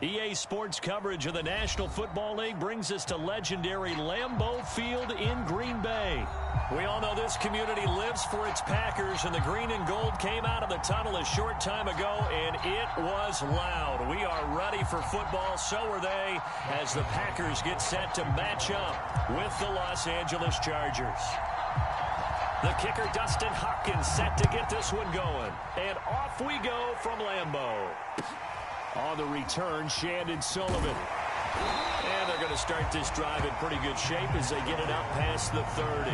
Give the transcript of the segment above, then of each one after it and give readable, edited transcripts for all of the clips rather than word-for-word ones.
EA Sports coverage of the National Football League brings us to legendary Lambeau Field in Green Bay. We all know this community lives for its Packers, and the green and gold came out of the tunnel a short time ago, and it was loud. We are ready for football, so are they, as the Packers get set to match up with the Los Angeles Chargers. The kicker, Dustin Hopkins, set to get this one going. And off we go from Lambeau. On the return, Shandon Sullivan. And they're going to start this drive in pretty good shape as they get it up past the 30.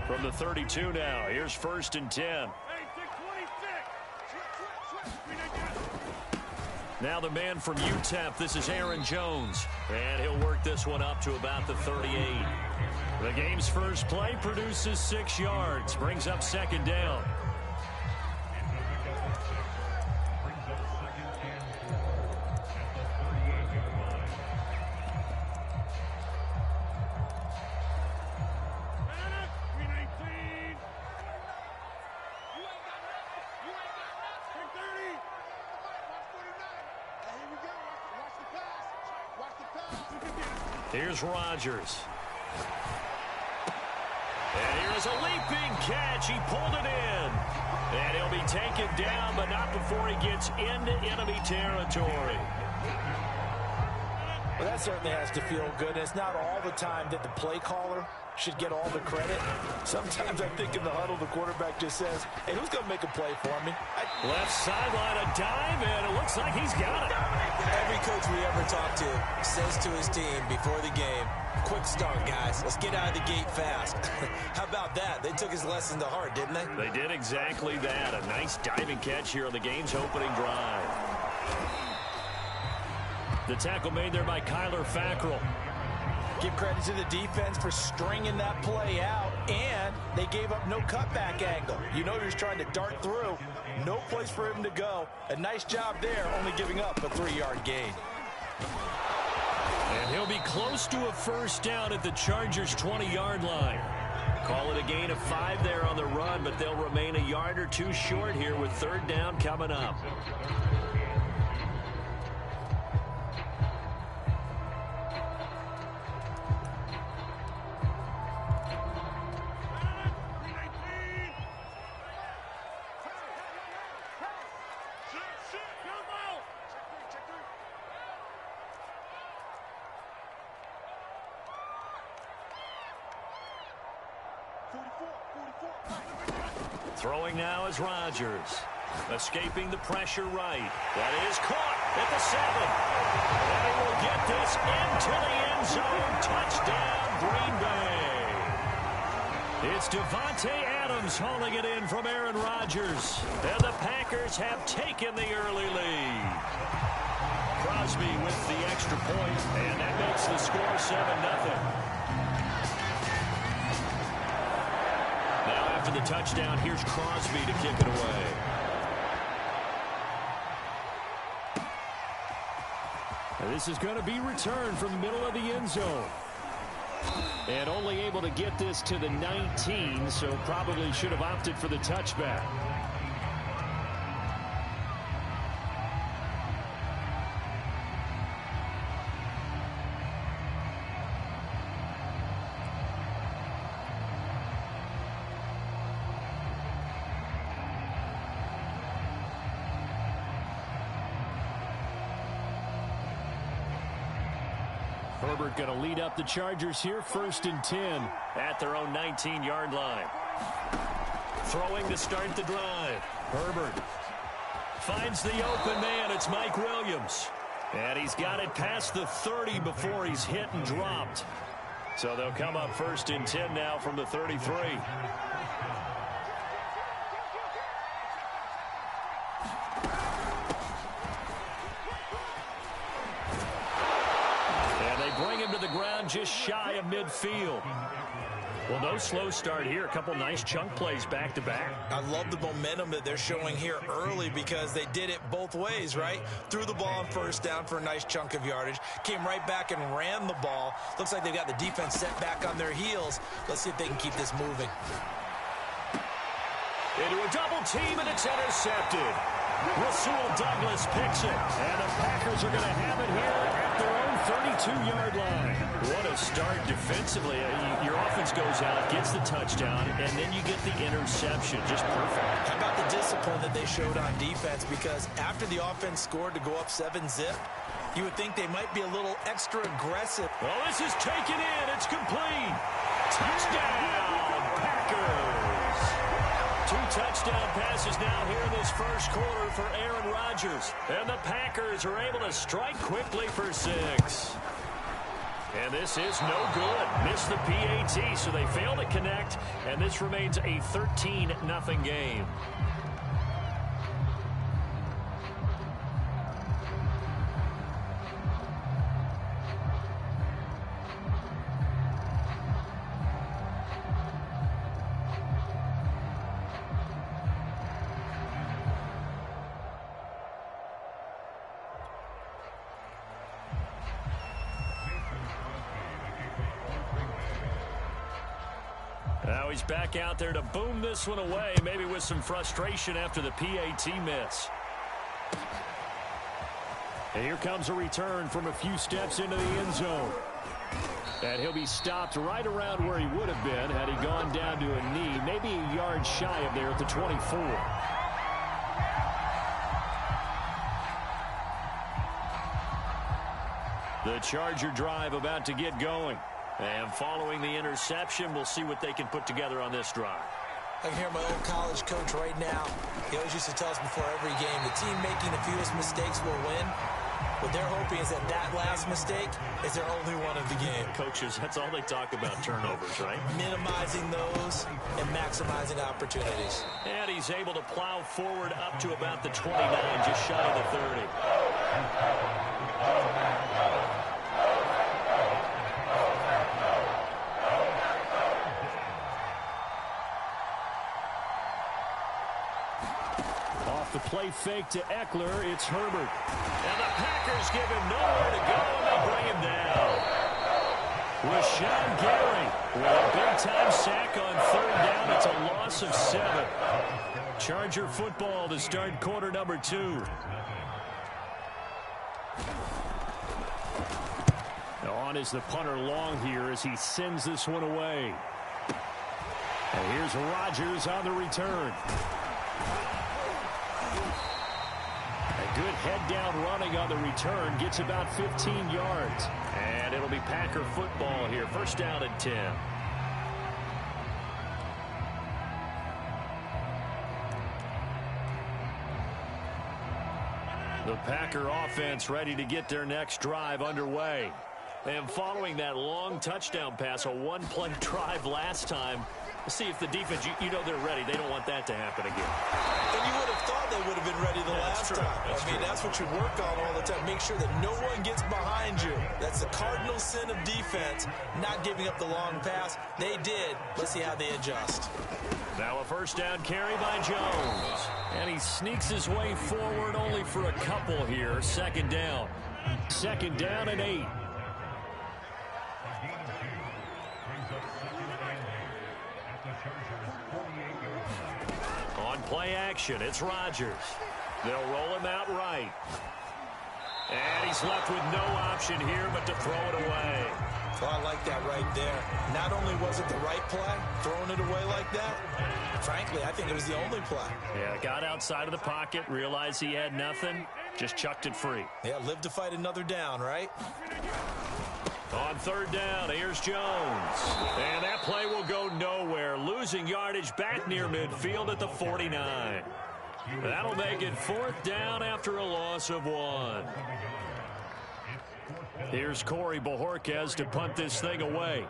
From the 32 now, here's 1st and 10. Now the man from UTEP, this is Aaron Jones. And he'll work this one up to about the 38. The game's first play produces 6 yards, brings up 2nd down. Here's Rodgers. And here's a leaping catch. He pulled it in. And he'll be taken down, but not before he gets into enemy territory. Well, that certainly has to feel good. It's not all the time that the play caller should get all the credit. Sometimes I think in the huddle, the quarterback just says, hey, who's going to make a play for me? Left sideline, a dive, and it looks like he's got it. Every coach we ever talk to says to his team before the game, quick start, guys. Let's get out of the gate fast. How about that? They took his lesson to heart, didn't they? They did exactly that. A nice diving catch here on the game's opening drive. The tackle made there by Kyler Fackrell. Give credit to the defense for stringing that play out, and they gave up no cutback angle. You know he was trying to dart through. No place for him to go. A nice job there, only giving up a 3-yard gain. And he'll be close to a 1st down at the Chargers' 20-yard line. Call it a gain of 5 there on the run, but they'll remain a yard or 2 short here with 3rd down coming up. Throwing now is Rodgers. Escaping the pressure right. That is caught at the 7. And he will get this into the end zone. Touchdown, Green Bay. It's Devontae Adams hauling it in from Aaron Rodgers. And the Packers have taken the early lead. Crosby with the extra point, and that makes the score 7-0. After the touchdown, here's Crosby to kick it away. And this is going to be returned from the middle of the end zone. And only able to get this to the 19, so probably should have opted for the touchback. Herbert going to lead up the Chargers here, 1st and 10 at their own 19-yard line. Throwing to start the drive. Herbert finds the open man. It's Mike Williams. And he's got it past the 30 before he's hit and dropped. So they'll come up 1st and 10 now from the 33. Bring him to the ground just shy of midfield. Well, no slow start here. A couple nice chunk plays back-to-back. I love the momentum that they're showing here early because they did it both ways, right? Threw the ball on first down for a nice chunk of yardage. Came right back and ran the ball. Looks like they've got the defense set back on their heels. Let's see if they can keep this moving. Into a double team, and it's intercepted. Rasul Douglas picks it. And the Packers are going to have it here at their own 32-yard line. What a start defensively. Your offense goes out, gets the touchdown, and then you get the interception. Just perfect. How about the discipline that they showed on defense? Because after the offense scored to go up 7-zip, you would think they might be a little extra aggressive. Well, this is taken in. It's complete. Touchdown, Packers. 2 touchdown passes now here in this first quarter for Aaron Rodgers. And the Packers are able to strike quickly for 6. And this is no good. Missed the PAT, so they fail to connect. And this remains a 13-0 game. Now he's back out there to boom this one away, maybe with some frustration after the PAT miss. And here comes a return from a few steps into the end zone. And he'll be stopped right around where he would have been had he gone down to a knee, maybe a yard shy of there at the 24. The Charger drive about to get going. And following the interception, we'll see what they can put together on this drive. I can hear my old college coach right now. He always used to tell us before every game, the team making the fewest mistakes will win. What they're hoping is that that last mistake is their only one of the game. Coaches, that's all they talk about, turnovers, right? Minimizing those and maximizing opportunities. And he's able to plow forward up to about the 29, just shy of the 30. The play fake to Eckler. It's Herbert. And the Packers give him nowhere to go, and they bring him down. Rashawn Gary with a big-time sack on 3rd down. It's a loss of 7. Charger football to start quarter number 2. On is the punter long here as he sends this one away. And here's Rodgers on the return. Good head-down running on the return. Gets about 15 yards. And it'll be Packer football here. First down and 10. The Packer offense ready to get their next drive underway. And following that long touchdown pass, a one-play drive last time, we'll see if the defense, you know they're ready. They don't want that to happen again. And you would have thought they would have been ready the last time. I mean, that's what you work on all the time. Make sure that no one gets behind you. That's the cardinal sin of defense, not giving up the long pass. They did. Let's see how they adjust. Now a first down carry by Jones. And he sneaks his way forward only for a couple here. Second down. Second down and 8. On play action, it's Rodgers. They'll roll him out right. And he's left with no option here but to throw it away. Well, I like that right there. Not only was it the right play, throwing it away like that, frankly, I think it was the only play. Yeah, got outside of the pocket, realized he had nothing, just chucked it free. Yeah, live to fight another down, right? On third down, here's Jones. And that play will go nowhere. Losing yardage back near midfield at the 49. That'll make it fourth down after a loss of 1. Here's Corey Bojorquez to punt this thing away.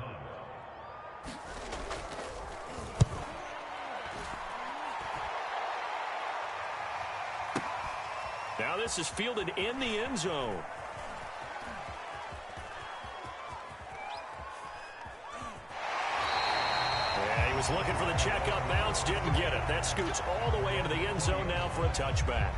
Now this is fielded in the end zone. was looking for the checkup bounce, didn't get it. That scoots all the way into the end zone now for a touchback.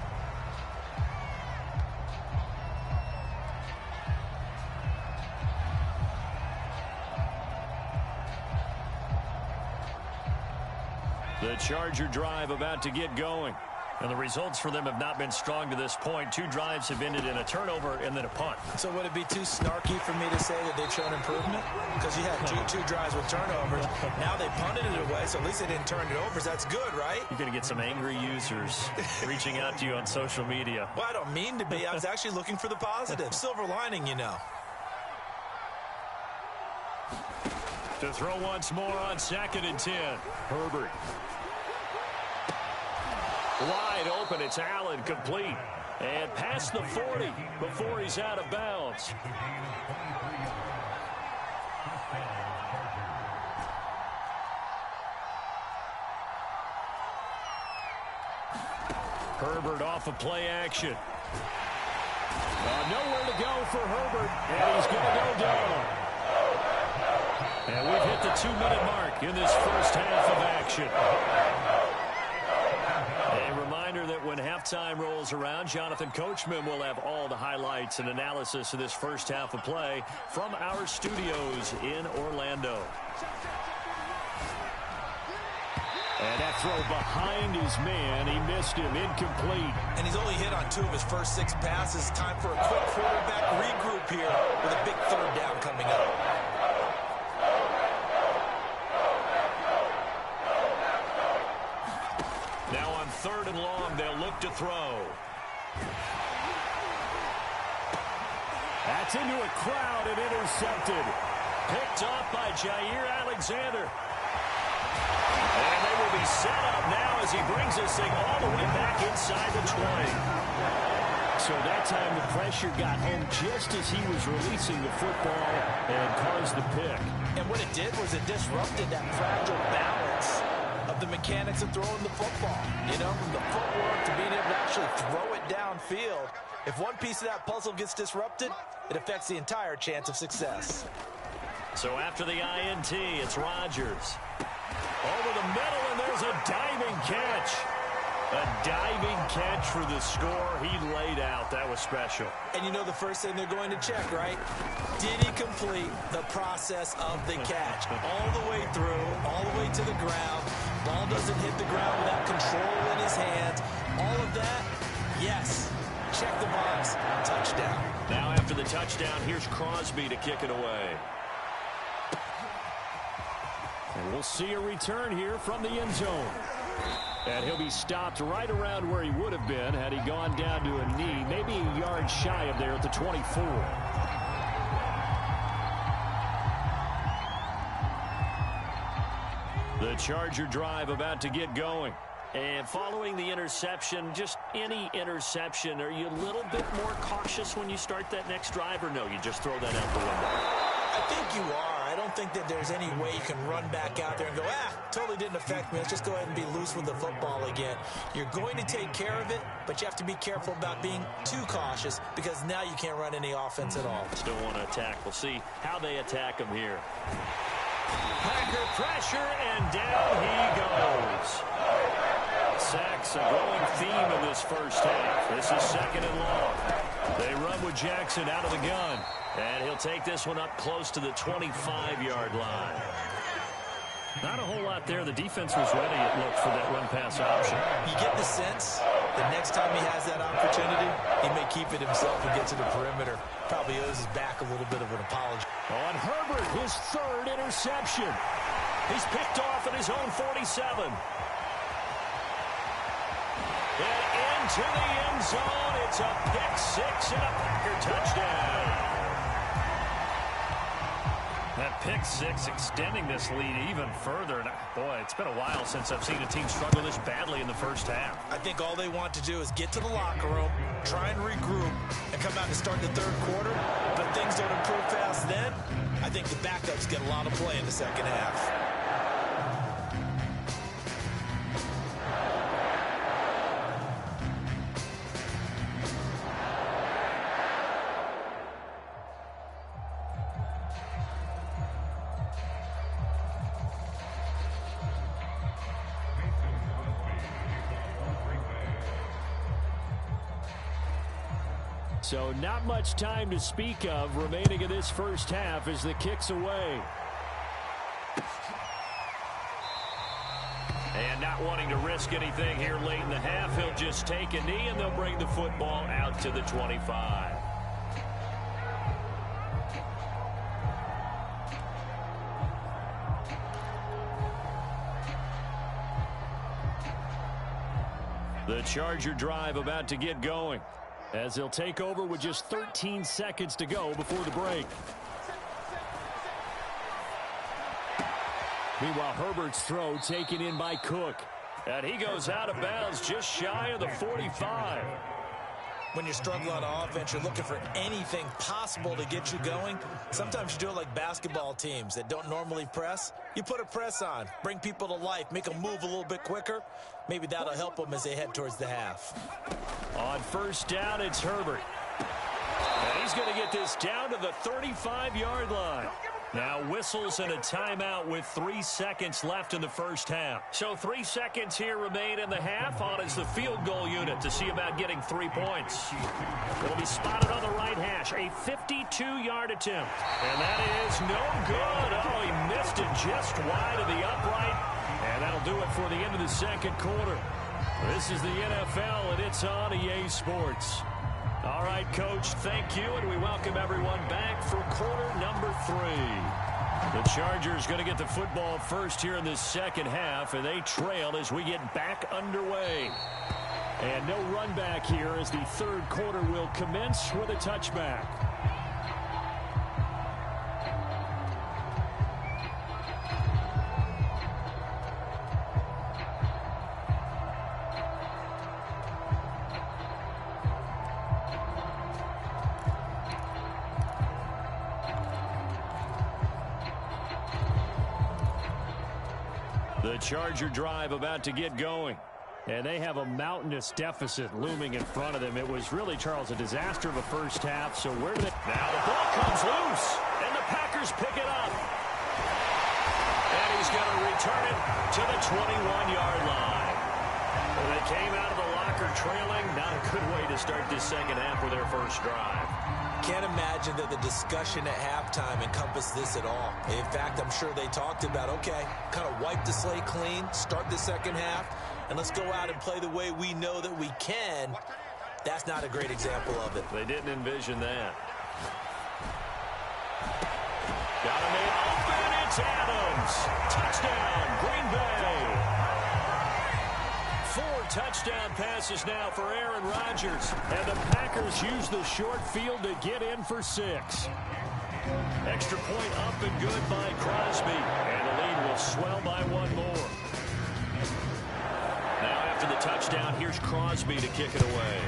The Charger drive about to get going. And the results for them have not been strong to this point. 2 drives have ended in a turnover and then a punt. So would it be too snarky for me to say that they've shown improvement? Because you had two drives with turnovers. Now they punted it away, so at least they didn't turn it over. So that's good, right? You're going to get some angry users reaching out to you on social media. Well, I don't mean to be. I was actually looking for the positive. Silver lining, you know. To throw once more on 2nd and 10. Herbert. Wide open, it's Allen, complete. And past the 40 before he's out of bounds. Herbert off of play action. Nowhere to go for Herbert, and he's going to go down. And we've hit the 2-minute mark in this first half of action. A reminder that when halftime rolls around, Jonathan Coachman will have all the highlights and analysis of this first half of play from our studios in Orlando. And that throw behind his man. He missed him, incomplete. And he's only hit on 2 of his first 6 passes. Time for a quick quarterback regroup here with a big 3rd down coming up. Now on 3rd and long, they'll look to throw. That's into a crowd and intercepted. Picked off by Jair Alexander. And they will be set up now as he brings this thing all the way back inside the 20. So that time the pressure got home just as he was releasing the football and caused the pick. And what it did was it disrupted that fragile balance of the mechanics of throwing the football. You know, from the footwork to being able to actually throw it downfield. If one piece of that puzzle gets disrupted, it affects the entire chance of success. So after the INT, it's Rodgers. Over the middle, and there's a diving catch. A diving catch for the score. He laid out. That was special. And you know the first thing they're going to check, right? Did he complete the process of the catch? All the way through, all the way to the ground. Ball doesn't hit the ground without control in his hands. All of that, yes. Check the box. Touchdown. Now after the touchdown, here's Crosby to kick it away. And we'll see a return here from the end zone. And he'll be stopped right around where he would have been had he gone down to a knee, maybe a yard shy of there at the 24. The Charger drive about to get going. And following the interception, just any interception, are you a little bit more cautious when you start that next drive, or no, you just throw that out the window? I think you are. I don't think that there's any way you can run back out there and go, totally didn't affect me. Let's just go ahead and be loose with the football again. You're going to take care of it, but you have to be careful about being too cautious because now you can't run any offense at all. Still want to attack. We'll see how they attack him here. Packer pressure, and down he goes. Sacks, a growing theme in this first half. This is 2nd and long. They run with Jackson out of the gun. And he'll take this one up close to the 25-yard line. Not a whole lot there. The defense was ready, it looked, for that run-pass option. You get the sense the next time he has that opportunity, he may keep it himself and get to the perimeter. Probably owes his back a little bit of an apology. On Herbert, his 3rd interception. He's picked off at his own 47. And into the end zone. It's a pick 6 and a Packer touchdown. That pick 6 extending this lead even further. And boy, it's been a while since I've seen a team struggle this badly in the first half. I think all they want to do is get to the locker room, try and regroup, and come out and start the 3rd quarter. But things don't improve fast then. I think the backups get a lot of play in the second half. So not much time to speak of remaining in this first half as the kick's away. And not wanting to risk anything here late in the half, he'll just take a knee and they'll bring the football out to the 25. The Charger drive about to get going as they'll take over with just 13 seconds to go before the break. Meanwhile, Herbert's throw taken in by Cook. And he goes out of bounds just shy of the 45. When you struggle on offense, you're looking for anything possible to get you going. Sometimes you do it like basketball teams that don't normally press. You put a press on, bring people to life, make them move a little bit quicker. Maybe that'll help them as they head towards the half. On first down, it's Herbert. And he's going to get this down to the 35-yard line. Now whistles and a timeout with 3 seconds left in the first half. So 3 seconds here remain in the half. On is the field goal unit to see about getting 3 points. Will be spotted on the right hash. A 52-yard attempt. And that is no good. Oh, he missed it just wide of the upright. And that'll do it for the end of the second quarter. This is the NFL, and it's on EA Sports. All right, Coach, thank you, and we welcome everyone back for quarter number 3. The Chargers going to get the football first here in this second half, and they trail as we get back underway. And no run back here as the third quarter will commence with a touchback. The Charger drive about to get going. And they have a mountainous deficit looming in front of them. It was really, Charles, a disaster of a first half. So where do they... Now the ball comes loose, and the Packers pick it up. And he's going to return it to the 21-yard line. And they came out of the locker trailing. Not a good way to start this second half with their first drive. Can't imagine that the discussion at halftime encompassed this at all. In fact, I'm sure they talked about, okay, kind of wipe the slate clean, start the second half, and let's go out and play the way we know that we can. That's not a great example of it. They didn't envision that. Got him in open. It's Adams. Touchdown, Green Bay. 4 touchdown passes now for Aaron Rodgers. And the Packers use the short field to get in for 6. Extra point up and good by Crosby. And the lead will swell by 1 more. Now after the touchdown, here's Crosby to kick it away.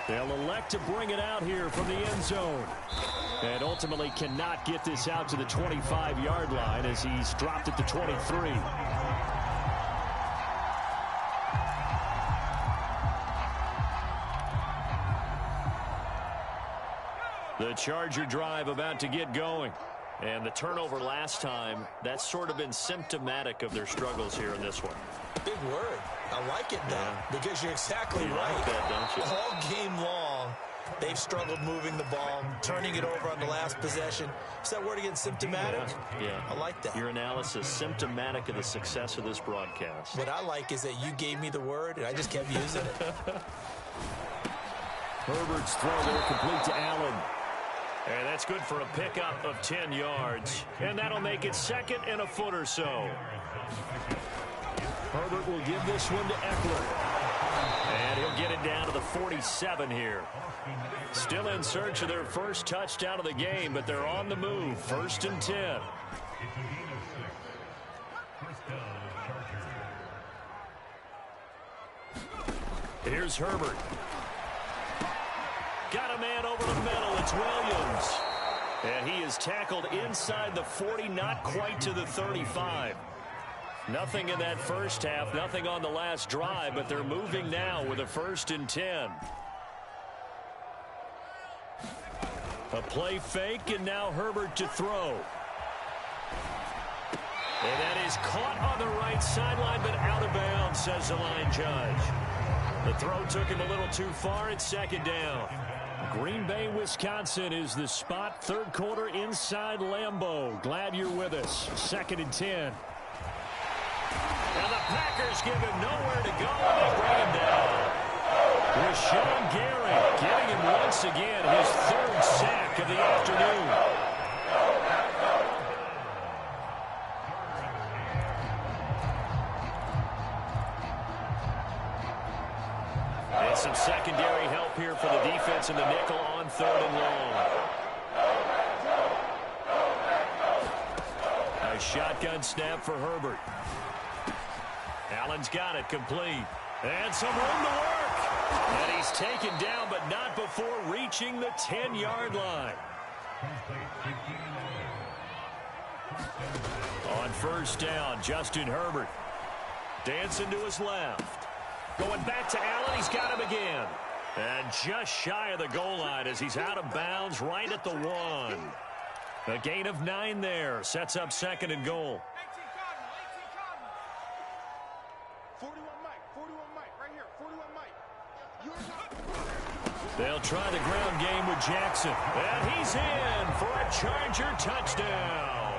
They'll elect to bring it out here from the end zone. And ultimately cannot get this out to the 25-yard line as he's dropped at the 23. The Charger drive about to get going. And the turnover last time, that's sort of been symptomatic of their struggles here in this one. Big word. I like it now, because you're exactly right. Like that, don't you? All game long, they've struggled moving the ball, turning it over on the last possession. Is that word again, symptomatic? Yeah. I like that. Your analysis, symptomatic of the success of this broadcast. What I like is that you gave me the word, and I just kept using it. Herbert's throw there complete to Allen. And that's good for a pickup of 10 yards. And that'll make it second and a foot or so. Herbert will give this one to Eckler. And he'll get it down to the 47 here. Still in search of their first touchdown of the game, but they're on the move. 1st and 10. Here's Herbert. Got a man over the middle. It's Williams. And he is tackled inside the 40, not quite to the 35. Nothing in that first half, nothing on the last drive, but they're moving now with a 1st and 10. A play fake, and now Herbert to throw. And that is caught on the right sideline, but out of bounds, says the line judge. The throw took him a little too far. It's second down. Green Bay, Wisconsin is the spot. Third quarter inside Lambeau. Glad you're with us. 2nd and 10. And the Packers give him nowhere to go. They bring him down. Rashawn Gary getting him once again his 3rd sack of the afternoon. And some secondary help here for the defense in the nickel on 3rd and long. A shotgun snap for Herbert. Allen's got it complete. And some room to work. And he's taken down, but not before reaching the 10-yard line. On 1st down, Justin Herbert. Dancing to his left. Going back to Allen, he's got him again. And just shy of the goal line as he's out of bounds right at the 1. A gain of 9 there. Sets up 2nd and goal. 41 Mike, right here, 41 Mike. They'll try the ground game with Jackson. And he's in for a Charger touchdown.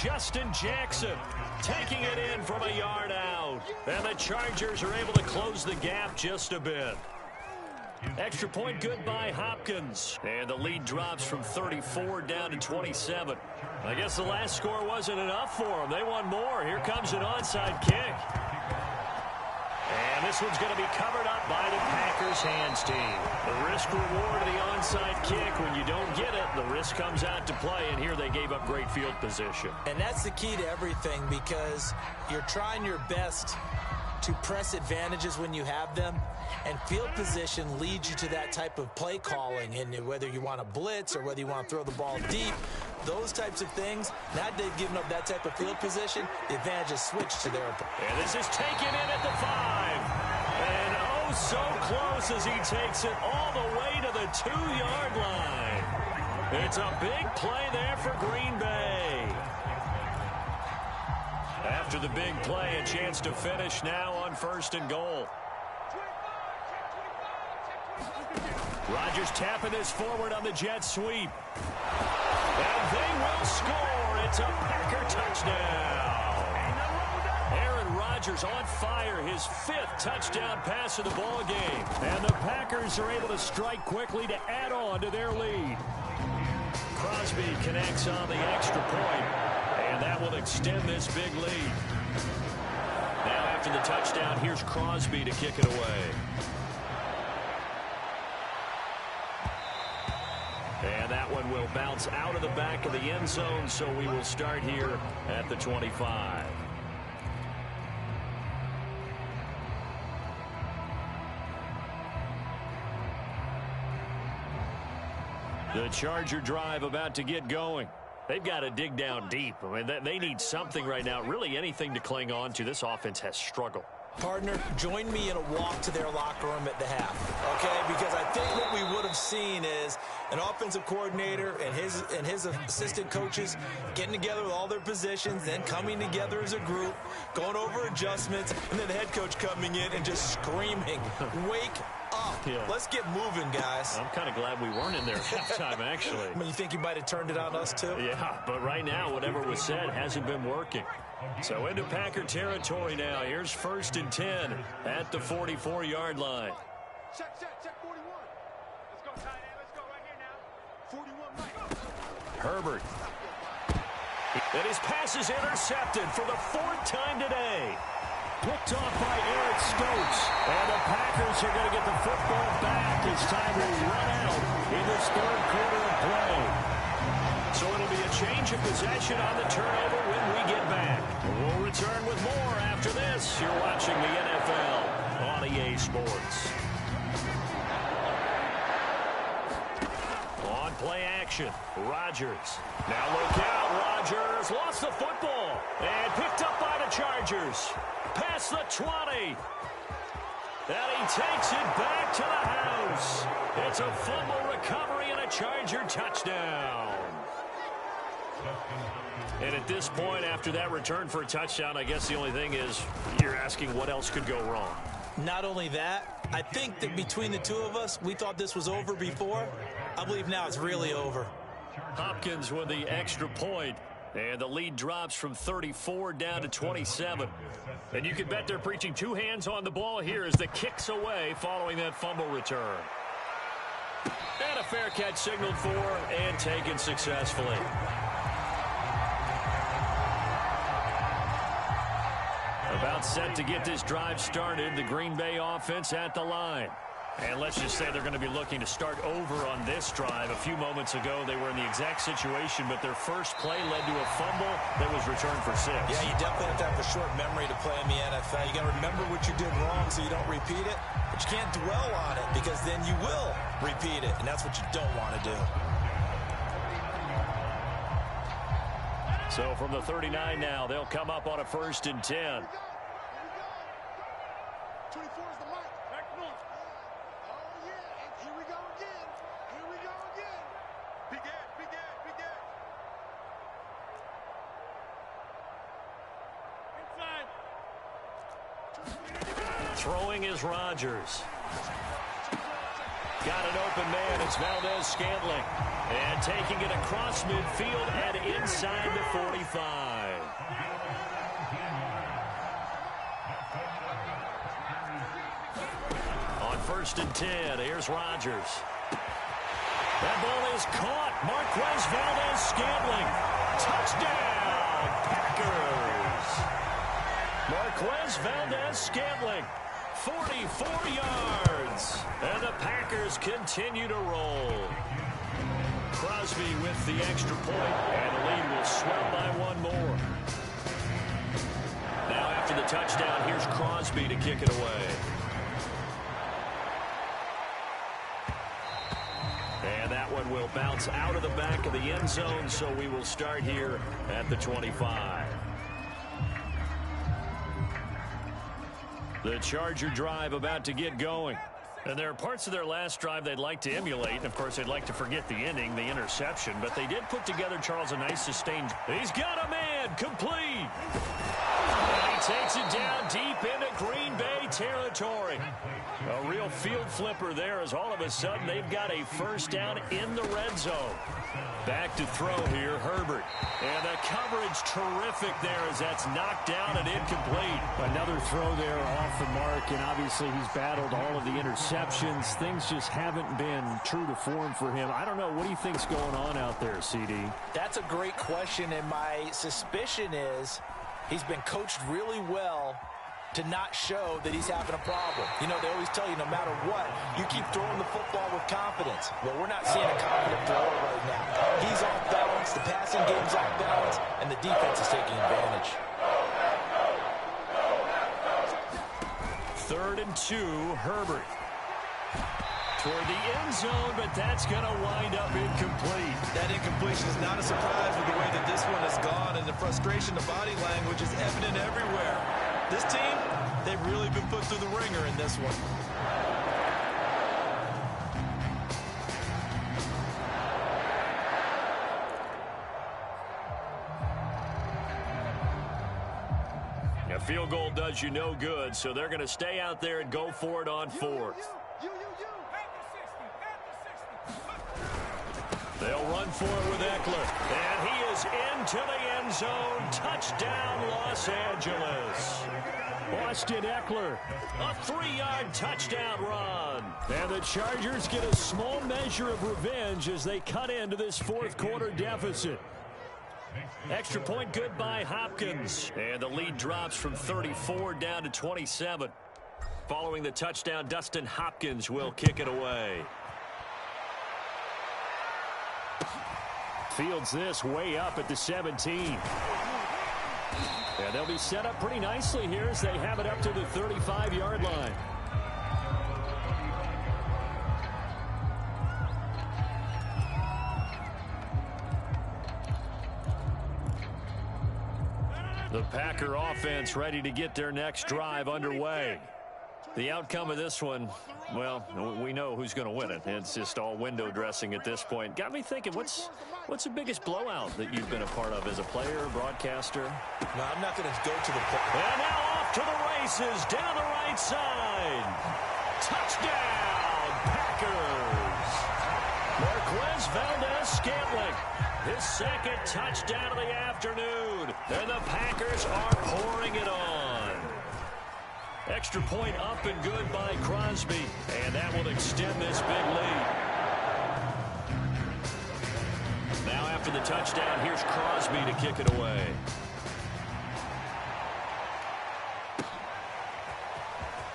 Justin Jackson taking it in from a yard out. And the Chargers are able to close the gap just a bit. Extra point good by Hopkins. And the lead drops from 34 down to 27. I guess the last score wasn't enough for them. They want more. Here comes an onside kick. And this one's going to be covered up by the Packers hands team. The risk reward of the onside kick. When you don't get it, the risk comes out to play. And here they gave up great field position. And that's the key to everything, because you're trying your best to press advantages when you have them, and field position leads you to that type of play calling. And whether you want to blitz or whether you want to throw the ball deep, those types of things, now they've given up that type of field position, the advantage is switched to their opponent. And this is taken in at the 5. And oh, so close as he takes it all the way to the 2-yard line. It's a big play there for Green Bay. After the big play, a chance to finish now on 1st and goal. Rodgers tapping this forward on the jet sweep. And they will score. It's a Packer touchdown. Aaron Rodgers on fire, his 5th touchdown pass of the ball game. And the Packers are able to strike quickly to add on to their lead. Crosby connects on the extra point, and that will extend this big lead. Now after the touchdown, here's Crosby to kick it away. And that one will bounce out of the back of the end zone, so we will start here at the 25. The Charger drive about to get going. They've got to dig down deep. I mean, they need something right now, really anything to cling on to. This offense has struggled. Partner, join me in a walk to their locker room at the half, okay? Because I think what we would have seen is an offensive coordinator and his assistant coaches getting together with all their positions, then coming together as a group, going over adjustments, and then the head coach coming in and just screaming, wake up. Yeah. Let's get moving, guys. I'm kind of glad we weren't in there at halftime, actually. I mean, you think you might have turned it on us, too? Yeah, but right now, whatever was said hasn't been working. So into Packer territory now. Here's 1st and 10 at the 44-yard line. Check 41. Let's go, tight end. Let's go right here now. 41 Mike. Herbert. And his pass is intercepted for the 4th time today. Picked off by Eric Stokes. And the Packers are going to get the football back as time will run out in this 3rd quarter of play. So it'll be a change of possession on the turnover when we get back. We'll return with more after this. You're watching the NFL on EA Sports. On play action, Rodgers. Now look out, Rodgers lost the football and picked up by the Chargers. Past the 20. And he takes it back to the house. It's a fumble recovery and a Charger touchdown. And at this point, after that return for a touchdown, I guess the only thing is you're asking what else could go wrong. Not only that, I think that between the two of us, we thought this was over before. I believe now it's really over. Hopkins with the extra point, and the lead drops from 34 down to 27. And you can bet they're preaching two hands on the ball here as the kick's away following that fumble return. And a fair catch signaled for and taken successfully. About set to get this drive started, the Green Bay offense at the line. And let's just say they're going to be looking to start over on this drive. A few moments ago, they were in the exact situation, but their first play led to a fumble that was returned for 6. Yeah, you definitely have to have a short memory to play in the NFL. You got to remember what you did wrong so you don't repeat it, but you can't dwell on it because then you will repeat it, and that's what you don't want to do. So from the 39 now, they'll come up on a 1st and 10. 24 is the mark. Back north. Oh, yeah. And here we go again. Here we go again. Big Ed, Big Ed, Big Ed. Inside. Throwing is Rodgers. Got an open man. It's Valdez-Scantling. And taking it across midfield and inside the 45. On 1st and 10, here's Rodgers. That ball is caught. Marquez Valdez-Scantling. Touchdown, Packers. Marquez Valdez-Scantling. 44 yards. And the Packers continue to roll. Crosby with the extra point, and the lead will swell by one more. Now after the touchdown, here's Crosby to kick it away. And that one will bounce out of the back of the end zone, so we will start here at the 25. The Charger drive about to get going. And there are parts of their last drive they'd like to emulate. And, of course, they'd like to forget the ending, the interception. But they did put together, Charles, a nice sustained. He's got a man. Complete. And he takes it down deep into Green Bay territory. A real field flipper there as all of a sudden they've got a 1st down in the red zone. Back to throw here, Herbert. And the coverage terrific there as that's knocked down and incomplete. Another throw there off the mark, and obviously he's battled all of the interceptions. Things just haven't been true to form for him. I don't know. What do you think's going on out there, CD? That's a great question, and my suspicion is he's been coached really well to not show that he's having a problem. You know, they always tell you no matter what, you keep throwing the football with confidence. Well, we're not seeing a confident thrower right now. He's off balance, the passing game's off balance, and the defense is taking advantage. 3rd and 2, Herbert. Toward the end zone, but that's going to wind up incomplete. That incompletion is not a surprise with the way that this one has gone, and the frustration, the body language is evident everywhere. This team, they've really been put through the ringer in this one. A field goal does you no good, so they're going to stay out there and go for it on 4th. They'll run for it with Eckler. And he is into the end zone. Touchdown, Los Angeles. Austin Eckler, a 3-yard touchdown run. And the Chargers get a small measure of revenge as they cut into this 4th quarter deficit. Extra point good by Hopkins. And the lead drops from 34 down to 27. Following the touchdown, Dustin Hopkins will kick it away. Fields this way up at the 17. And they'll be set up pretty nicely here as they have it up to the 35-yard line. The Packer offense ready to get their next drive underway. The outcome of this one, well, we know who's going to win it. It's just all window dressing at this point. Got me thinking, what's the biggest blowout that you've been a part of as a player, broadcaster? No, I'm not going to go to the point. And now off to the races, down the right side. Touchdown, Packers. Marquez Valdez-Scantling, his second touchdown of the afternoon. And the Packers are pouring it on. Extra point up and good by Crosby. And that will extend this big lead. Now after the touchdown, here's Crosby to kick it away.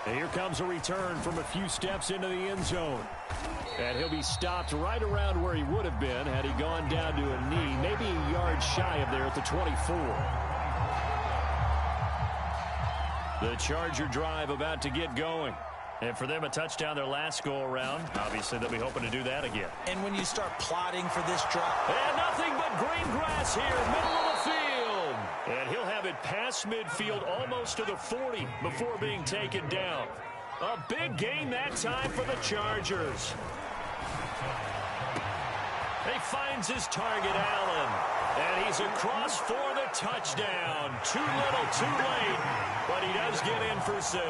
And here comes a return from a few steps into the end zone. And he'll be stopped right around where he would have been had he gone down to a knee, maybe a yard shy of there at the 24. The Charger drive about to get going. And for them, a touchdown their last go-around. Obviously, they'll be hoping to do that again. And when you start plotting for this drive. And nothing but green grass here, middle of the field. And he'll have it past midfield almost to the 40 before being taken down. A big gain that time for the Chargers. He finds his target, Allen. And he's across for the touchdown. Too little, too late. But he does get in for 6.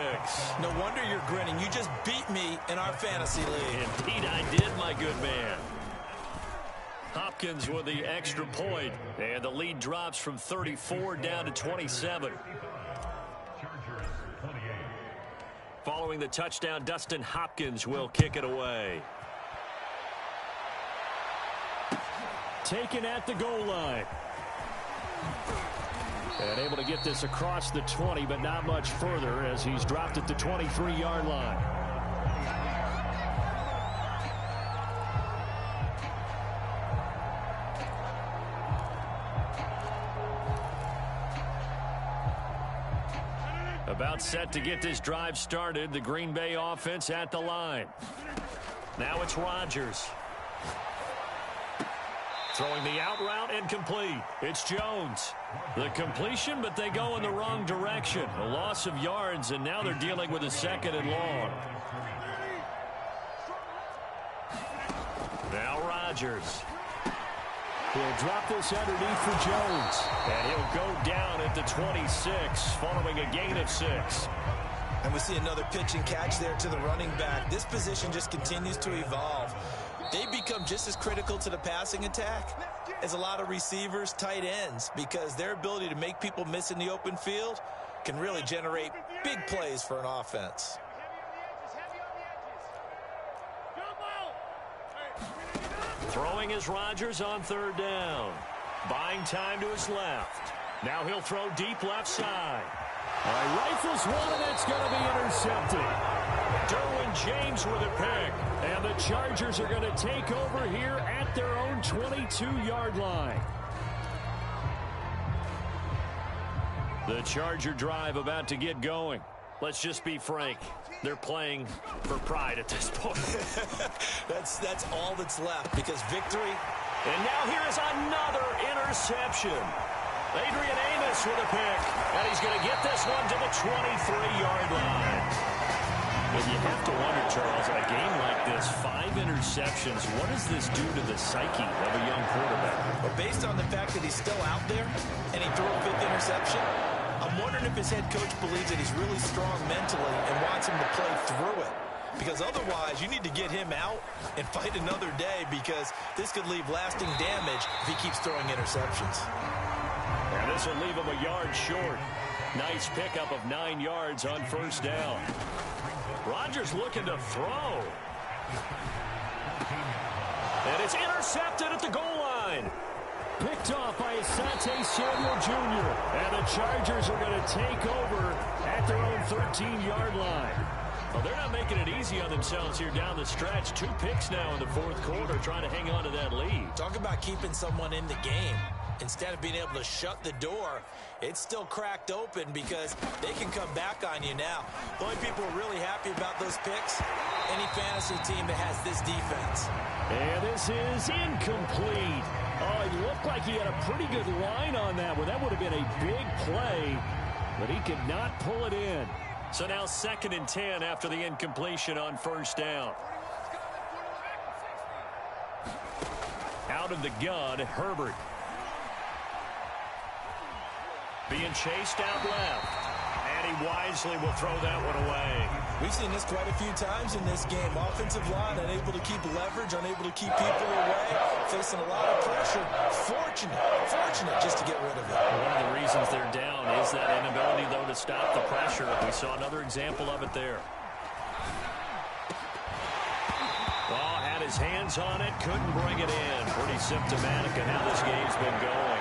No wonder you're grinning. You just beat me in our fantasy league. Indeed I did, my good man. Hopkins with the extra point. And the lead drops from 34 down to 27. Following the touchdown, Dustin Hopkins will kick it away. Taken at the goal line. And able to get this across the 20, but not much further as he's dropped at the 23-yard line. About set to get this drive started. The Green Bay offense at the line. Now it's Rodgers. Throwing the out route and complete. It's Jones. The completion, but they go in the wrong direction. A loss of yards, and now they're dealing with a 2nd and long. Now Rodgers. He'll drop this underneath for Jones. And he'll go down at the 26, following a gain of 6. And we see another pitch and catch there to the running back. This position just continues to evolve. They become just as critical to the passing attack as a lot of receivers, tight ends, because their ability to make people miss in the open field can really generate big plays for an offense. Throwing is Rodgers on 3rd down. Buying time to his left. Now he'll throw deep left side. Rifles one, and it's going to be intercepted. Derwin James with a pick. And the Chargers are going to take over here at their own 22-yard line. The Charger drive about to get going. Let's just be frank. They're playing for pride at this point. That's all that's left, because victory. And now here is another interception. Adrian Amos with a pick. And he's going to get this one to the 23-yard line. And you have to wonder, Charles, in a game like this, 5 interceptions, what does this do to the psyche of a young quarterback? But based on the fact that he's still out there and he threw a 5th interception, I'm wondering if his head coach believes that he's really strong mentally and wants him to play through it. Because otherwise, you need to get him out and fight another day, because this could leave lasting damage if he keeps throwing interceptions. And this will leave him a yard short. Nice pickup of 9 yards on 1st down. Rodgers looking to throw. And it's intercepted at the goal line. Picked off by Asante Samuel Jr. And the Chargers are going to take over at their own 13-yard line. Well, they're not making it easy on themselves here down the stretch. 2 picks now in the 4th quarter, trying to hang on to that lead. Talk about keeping someone in the game. Instead of being able to shut the door, it's still cracked open, because they can come back on you now. The only people who are really happy about those picks, any fantasy team that has this defense. And this is incomplete. Oh, it looked like he had a pretty good line on that one. That would have been a big play, but he could not pull it in. So now 2nd and 10 after the incompletion on first down. Out of the gun, Herbert. Being chased out left. And he wisely will throw that one away. We've seen this quite a few times in this game. Offensive line unable to keep leverage, unable to keep people away, facing a lot of pressure. Fortunate just to get rid of it. One of the reasons they're down is that inability, though, to stop the pressure. We saw another example of it there. Well, had his hands on it, couldn't bring it in. Pretty symptomatic of how this game's been going.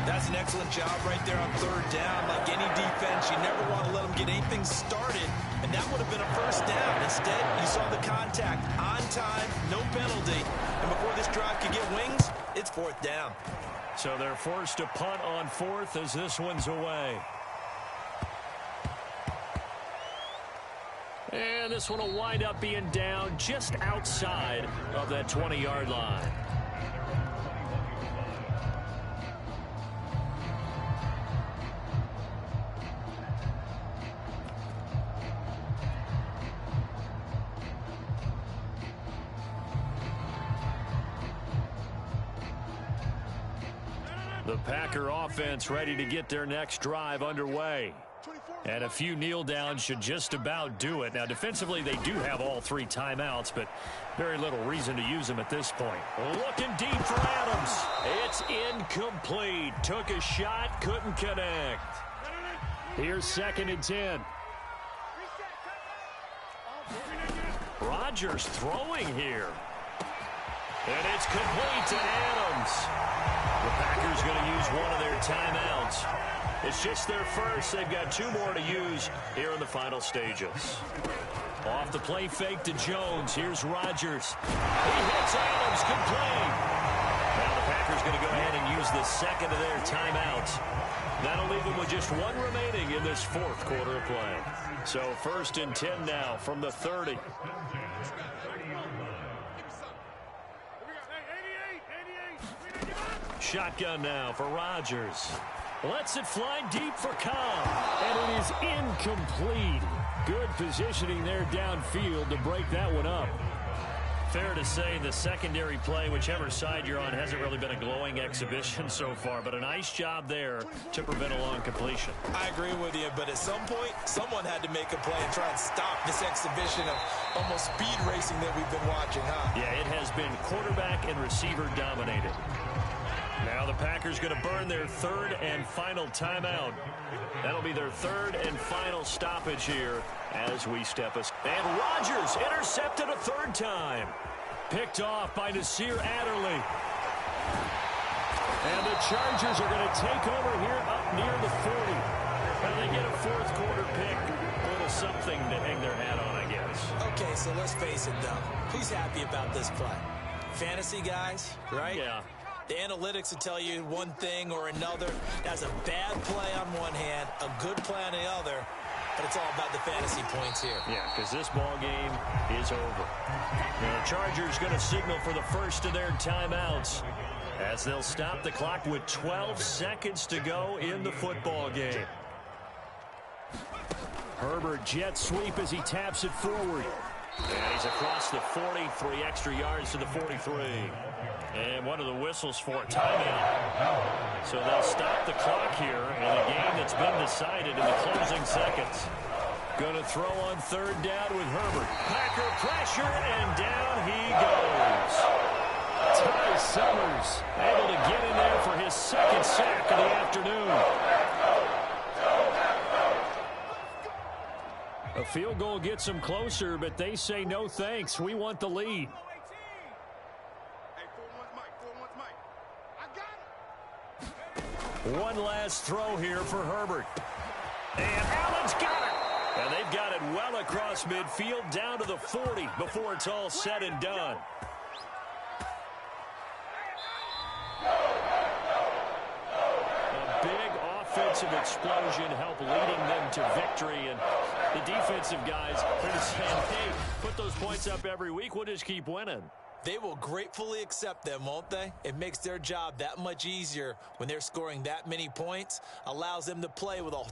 That's an excellent job right there on 3rd down. Like any defense, you never want to let them get anything started, and that would have been a first down. Instead, you saw the contact on time, no penalty, and before this drive could get wings, it's 4th down. So they're forced to punt on 4th as this one's away. And this one will wind up being down just outside of that 20-yard line. The Packer offense ready to get their next drive underway. And a few kneel downs should just about do it. Now, defensively, they do have all 3 timeouts, but very little reason to use them at this point. Looking deep for Adams. It's incomplete. Took a shot, couldn't connect. Here's 2nd and 10. Rodgers throwing here. And it's complete to Adams. The Packers going to use one of their timeouts. It's just their first. They've got 2 more to use here in the final stages. Off the play fake to Jones. Here's Rodgers. He hits Adams complete. Now the Packers going to go ahead and use the 2nd of their timeouts. That'll leave them with just 1 remaining in this 4th quarter of play. So 1st and 10 now from the 30. Shotgun now for Rodgers. Lets it fly deep for Cobb. And it is incomplete. Good positioning there downfield to break that one up. Fair to say the secondary play, whichever side you're on, hasn't really been a glowing exhibition so far, but a nice job there to prevent a long completion. I agree with you, but at some point, someone had to make a play and try and stop this exhibition of almost speed racing that we've been watching, huh? Yeah, it has been quarterback and receiver dominated. Now the Packers going to burn their 3rd and final timeout. That'll be their 3rd and final stoppage here as we step us. And Rodgers intercepted a 3rd time. Picked off by Nasir Adderley. And the Chargers are going to take over here up near the 40. Well, they get a 4th quarter pick. A little something to hang their hat on, I guess. Okay, so let's face it, though. Who's happy about this play? Fantasy guys, right? Yeah. The analytics will tell you one thing or another. That's a bad play on one hand, a good play on the other, but it's all about the fantasy points here. Yeah, because this ball game is over. Now, the Chargers going to signal for the first of their timeouts as they'll stop the clock with 12 seconds to go in the football game. Herbert jet sweep as he taps it forward. And he's across the 40, 3 extra yards to the 43. And one of the whistles for a timeout. So they'll stop the clock here in a game that's been decided in the closing seconds. Going to throw on 3rd down with Herbert. Packer pressure, and down he goes. Ty Summers Able to get in there for his 2nd sack of the afternoon. A field goal gets them closer, but they say no thanks. We want the lead. One last throw here for Herbert. And Allen's got it. And they've got it well across midfield down to the 40 before it's all said and done. A big offensive explosion helped leading them to victory. And the defensive guys are saying, hey, put those points up every week. We'll just keep winning. They will gratefully accept them, won't they? It makes their job that much easier when they're scoring that many points, allows them to play with a